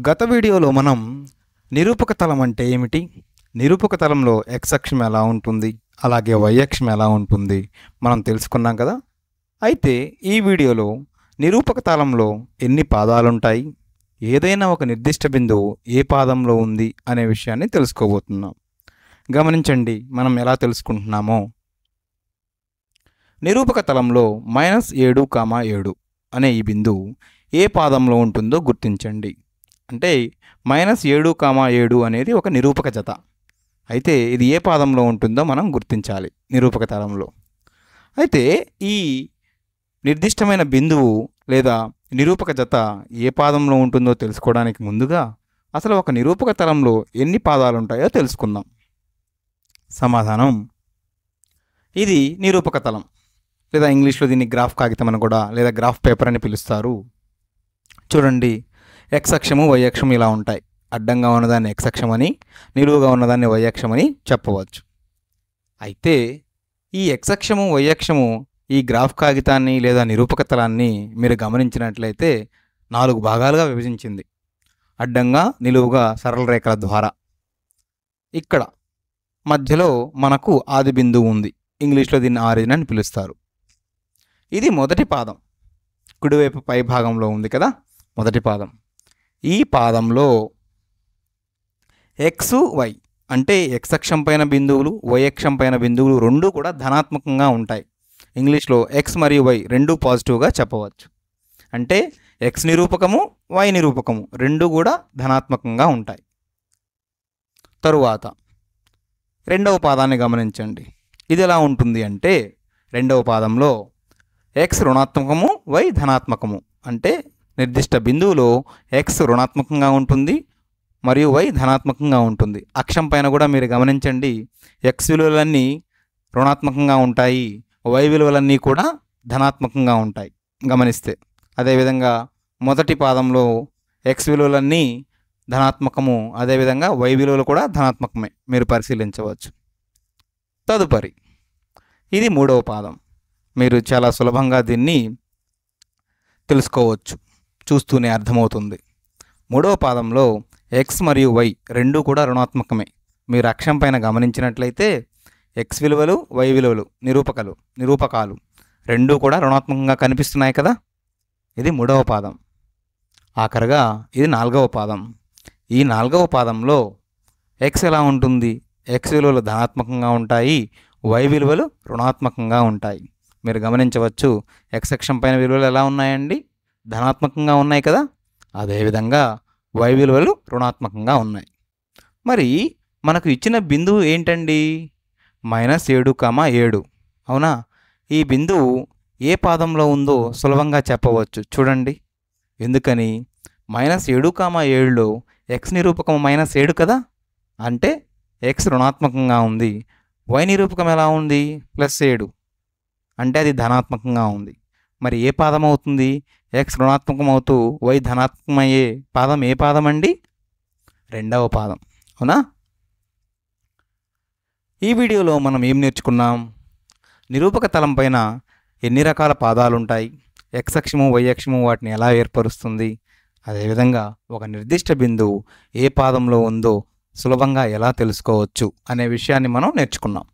గత వీడియోలో మనం నిరూపక తలం అంటే ఏమిటి, నిరూపక తలంలో x అక్షం ఎలా ఉంటుంది, అలాగే y అక్షం ఎలా ఉంటుంది మనం తెలుసుకున్నాం కదా. అయితే ఈ వీడియోలో నిరూపక తలంలో ఎన్ని పాదాలు ఉంటాయి, ఏదైనా ఒక నిర్దిష్ట బిందువు ఏ పాదంలో ఉంది అనే విషయాన్ని తెలుసుకోబోతున్నాం. గమనించండి మనం ఎలా తెలుసుకుంటున్నామో. నిరూపక తలంలో -7, 7 అనే ఈ బిందువు ఏ పాదంలో ఉంటుందో గుర్తించండి. అంటే -7, 7 అనేది ఒక నిరూపక జత. అయితే ఇది ఏ పాదంలో ఉంటుందో మనం గుర్తించాలి నిరూపక తలంలో. అయితే ఈ నిర్దిష్టమైన బిందువు లేదా నిరూపక జత ఏ పాదంలో ఉంటుందో తెలుసుకోవడానికి ముందుగా అసలు ఒక నిరూపక తలంలో ఎన్ని పాదాలు ఉంటాయో తెలుసుకుందాం. సమాధానం, ఇది నిరూపక తలం లేదా ఇంగ్లీష్లో దీన్ని గ్రాఫ్ కాగితం అని కూడా లేదా గ్రాఫ్ పేపర్ అని పిలుస్తారు. చూడండి, x అక్షము y అక్షము ఇలా ఉంటాయి. అడ్డంగా ఉన్నదాన్ని x అక్షం అని, నిలువుగా ఉన్నదాన్ని y అక్షం అని చెప్పవచ్చు. అయితే ఈ x అక్షము y అక్షము ఈ గ్రాఫ్ కాగితాన్ని లేదా నిరూపక తలాన్ని మీరు గమనించినట్లయితే 4 భాగాలుగా విభజించింది, అడ్డంగా నిలువుగా సరళ రేఖల ద్వారా. ఇక్కడ మధ్యలో మనకు ఆది బిందువు ఉంది, ఇంగ్లీష్లో దీన్ని ఆరిజిన్ అని పిలుస్తారు. ఇది మొదటి పాదం, కుడివైపు పై భాగంలో ఉంది కదా మొదటి పాదం. ఈ పాదంలో x, y అంటే x అక్షం పైన బిందువులు, y అక్షం పైన బిందువులు రెండూ కూడా ధనాత్మకంగా ఉంటాయి. ఇంగ్లీష్లో x మరియు y రెండూ పాజిటివ్గా చెప్పవచ్చు. అంటే x నిరూపకము, y నిరూపకము రెండూ కూడా ధనాత్మకంగా ఉంటాయి. తరువాత రెండవ పాదాన్ని గమనించండి. ఇది ఎలా ఉంటుంది అంటే రెండవ పాదంలో x రుణాత్మకము, y ధనాత్మకము. అంటే నిర్దిష్ట బిందువులో x రుణాత్మకంగా ఉంటుంది మరియు y ధనాత్మకంగా ఉంటుంది. అక్షం పైన కూడా మీరు గమనించండి, x విలువలన్నీ రుణాత్మకంగా ఉంటాయి, y విలువలన్నీ కూడా ధనాత్మకంగా ఉంటాయి గమనిస్తే. అదేవిధంగా మొదటి పాదంలో x విలువలన్నీ ధనాత్మకము, అదేవిధంగా y విలువలు కూడా ధనాత్మకమే, మీరు పరిశీలించవచ్చు. తదుపరి ఇది మూడవ పాదం. మీరు చాలా సులభంగా దీన్ని తెలుసుకోవచ్చు, చూస్తూనే అర్థమవుతుంది. మూడవ పాదంలో x మరియు y రెండూ కూడా రుణాత్మకమే. మీరు అక్షం పైన గమనించినట్లయితే x విలువలు, y విలువలు నిరూపకాలు రెండూ కూడా రుణాత్మకంగా కనిపిస్తున్నాయి కదా. ఇది మూడవ పాదం. ఆఖరిగా ఇది నాలుగవ పాదం. ఈ నాలుగవ పాదంలో x ఎలా ఉంటుంది, x విలువలు ధనాత్మకంగా ఉంటాయి, y విలువలు రుణాత్మకంగా ఉంటాయి. మీరు గమనించవచ్చు, x అక్షం పైన విలువలు ఎలా ఉన్నాయండి, ధనాత్మకంగా ఉన్నాయి కదా. అదేవిధంగా y విలువలు రుణాత్మకంగా ఉన్నాయి. మరి మనకు ఇచ్చిన బిందువు ఏంటండి, -7, 7 అవునా. ఈ బిందువు ఏ పాదంలో ఉందో సులభంగా చెప్పవచ్చు. చూడండి, ఎందుకని -7, 7లో x నిరూపకం -7 కదా. అంటే x రుణాత్మకంగా ఉంది, y నిరూపకం ఎలా ఉంది +7, అంటే అది ధనాత్మకంగా ఉంది. మరి ఏ పాదం అవుతుంది, x రుణాత్మకం అవుతూ y ధనాత్మకమయ్యే పాదం ఏ పాదం అండి, రెండవ పాదం అవునా. ఈ వీడియోలో మనం ఏం నేర్చుకున్నాం, నిరూపక తలం పైన ఎన్ని రకాల పాదాలు ఉంటాయి, x అక్షము y అక్షము వాటిని ఎలా ఏర్పరుస్తుంది, అదేవిధంగా ఒక నిర్దిష్ట బిందువు ఏ పాదంలో ఉందో సులభంగా ఎలా తెలుసుకోవచ్చు అనే విషయాన్ని మనం నేర్చుకున్నాం.